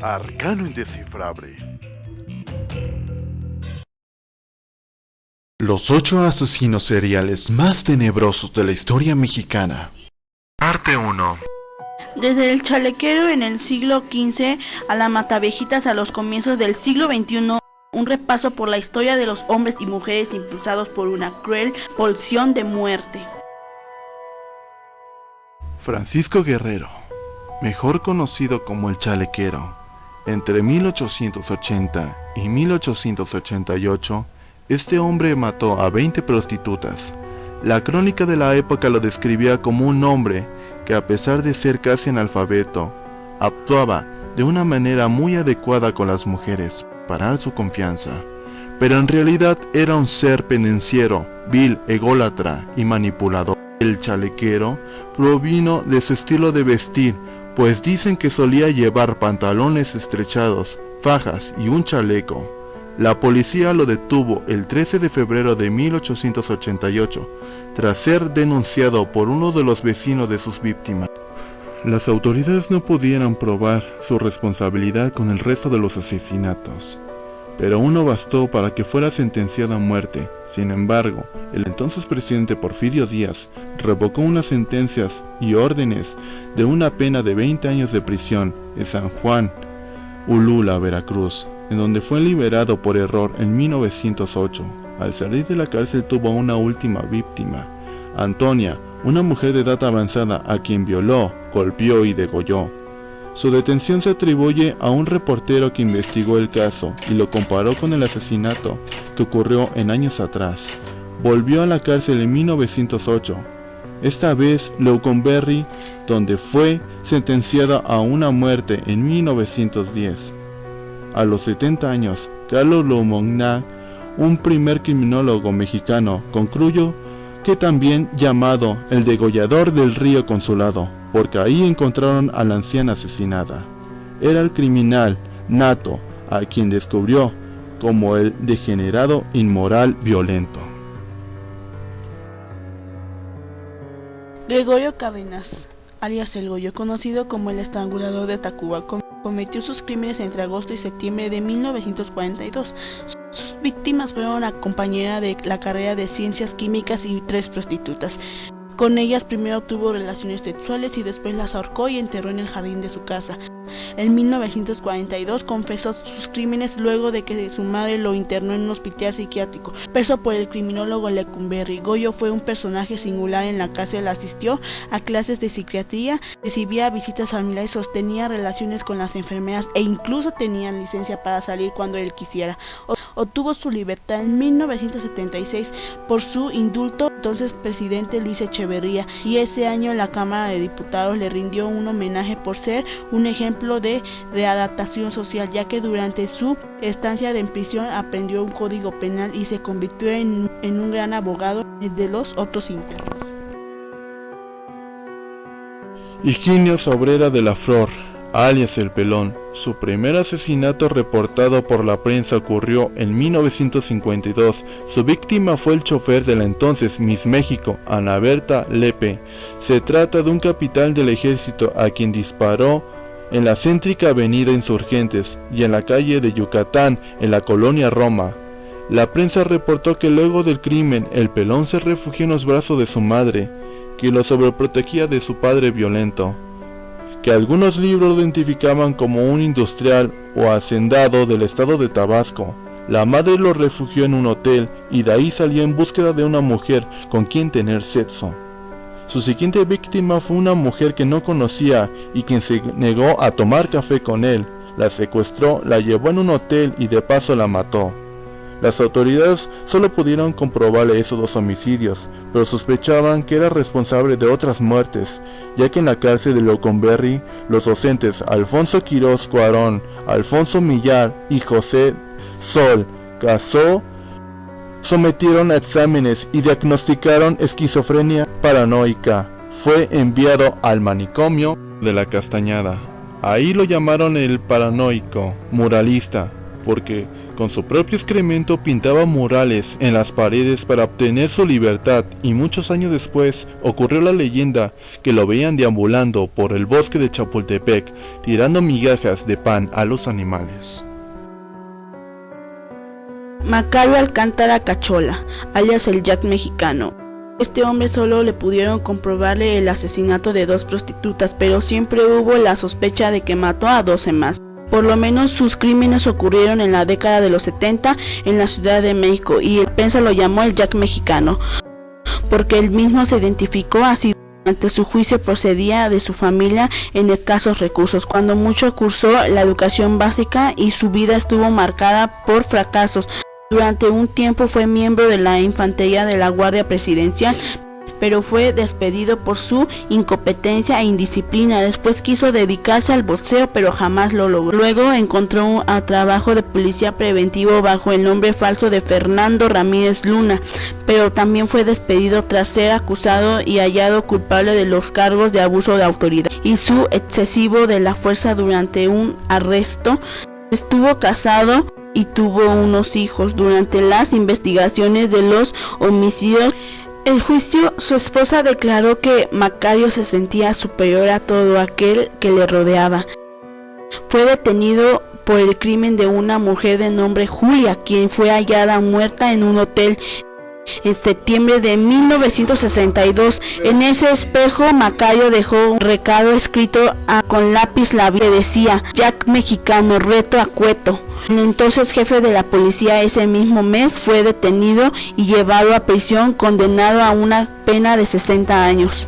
Arcano indescifrable. Los 8 asesinos seriales más tenebrosos de la historia mexicana. Parte 1. Desde el chalequero en el siglo XV a la Matavejitas a los comienzos del siglo XXI, un repaso por la historia de los hombres y mujeres impulsados por una cruel pulsión de muerte. Francisco Guerrero, mejor conocido como el Chalequero, entre 1880 y 1888, este hombre mató a 20 prostitutas. La crónica de la época lo describía como un hombre que, a pesar de ser casi analfabeto, actuaba de una manera muy adecuada con las mujeres para ganar su confianza, pero en realidad era un ser pendenciero, vil, ególatra y manipulador. El chalequero provino de su estilo de vestir, pues dicen que solía llevar pantalones estrechados, fajas y un chaleco. La policía lo detuvo el 13 de febrero de 1888, tras ser denunciado por uno de los vecinos de sus víctimas. Las autoridades no pudieron probar su responsabilidad con el resto de los asesinatos, pero uno bastó para que fuera sentenciado a muerte. Sin embargo, el entonces presidente Porfirio Díaz revocó unas sentencias y órdenes de una pena de 20 años de prisión en San Juan, Ulúa, Veracruz, en donde fue liberado por error en 1908. Al salir de la cárcel tuvo una última víctima, Antonia, una mujer de edad avanzada a quien violó, golpeó y degolló. Su detención se atribuye a un reportero que investigó el caso y lo comparó con el asesinato que ocurrió en años atrás. Volvió a la cárcel en 1908, esta vez Lecumberri, donde fue sentenciada a una muerte en 1910. A los 70 años, Carlos Lomonagh, un primer criminólogo mexicano, concluyó que también llamado el degollador del río Consulado, porque ahí encontraron a la anciana asesinada. Era el criminal nato, a quien descubrió como el degenerado inmoral violento. Gregorio Cárdenas, alias El Goyo, conocido como el estrangulador de Tacuba, cometió sus crímenes entre agosto y septiembre de 1942. Sus víctimas fueron una compañera de la carrera de Ciencias Químicas y 3 prostitutas. Con ellas primero tuvo relaciones sexuales y después las ahorcó y enterró en el jardín de su casa. En 1942 confesó sus crímenes luego de que su madre lo internó en un hospital psiquiátrico. Preso por el criminólogo Lecumberri, Goyo fue un personaje singular en la cárcel. Asistió a clases de psiquiatría, recibía visitas familiares, sostenía relaciones con las enfermeras e incluso tenía licencia para salir cuando él quisiera. Obtuvo su libertad en 1976 por su indulto entonces presidente Luis Echeverría, y ese año la Cámara de Diputados le rindió un homenaje por ser un ejemplo de readaptación social, ya que durante su estancia en prisión aprendió un código penal y se convirtió en un gran abogado de los otros internos. Higinio Sobrera de la Flor, alias El Pelón. Su primer asesinato reportado por la prensa ocurrió en 1952. Su víctima fue el chofer de la entonces Miss México, Ana Berta Lepe. Se trata de un capitán del ejército a quien disparó en la céntrica avenida Insurgentes y en la calle de Yucatán, en la colonia Roma. La prensa reportó que luego del crimen, El Pelón se refugió en los brazos de su madre, que lo sobreprotegía de su padre violento, que algunos libros lo identificaban como un industrial o hacendado del estado de Tabasco. La madre lo refugió en un hotel y de ahí salió en búsqueda de una mujer con quien tener sexo. Su siguiente víctima fue una mujer que no conocía y quien se negó a tomar café con él. La secuestró, la llevó en un hotel y de paso la mató. Las autoridades solo pudieron comprobarle esos 2 homicidios, pero sospechaban que era responsable de otras muertes, ya que en la cárcel de Lecumberri, los docentes Alfonso Quirós Cuarón, Alfonso Millar y José Sol Casó sometieron a exámenes y diagnosticaron esquizofrenia paranoica. Fue enviado al manicomio de la Castañada. Ahí lo llamaron el paranoico muralista, porque Con su propio excremento pintaba murales en las paredes para obtener su libertad, y muchos años después ocurrió la leyenda que lo veían deambulando por el bosque de Chapultepec, tirando migajas de pan a los animales. Macario Alcántara Cachola, alias el Jack mexicano. Este hombre solo le pudieron comprobarle el asesinato de 2 prostitutas, pero siempre hubo la sospecha de que mató a 12 más. Por lo menos sus crímenes ocurrieron en la década de los 70 en la Ciudad de México, y la prensa lo llamó el Jack mexicano, porque él mismo se identificó así. Durante su juicio procedía de su familia en escasos recursos, cuando mucho cursó la educación básica y su vida estuvo marcada por fracasos. Durante un tiempo fue miembro de la infantería de la Guardia Presidencial, pero fue despedido por su incompetencia e indisciplina. Después quiso dedicarse al boxeo, pero jamás lo logró. Luego encontró un trabajo de policía preventivo bajo el nombre falso de Fernando Ramírez Luna, pero también fue despedido tras ser acusado y hallado culpable de los cargos de abuso de autoridad y su excesivo de la fuerza durante un arresto. Estuvo casado y tuvo unos hijos. Durante las investigaciones de los homicidios, el juicio, su esposa declaró que Macario se sentía superior a todo aquel que le rodeaba. Fue detenido por el crimen de una mujer de nombre Julia, quien fue hallada muerta en un hotel en septiembre de 1962. En ese espejo, Macario dejó un recado escrito con lápiz labial que decía: Jack mexicano, reto a Cueto. El entonces jefe de la policía ese mismo mes fue detenido y llevado a prisión, condenado a una pena de 60 años.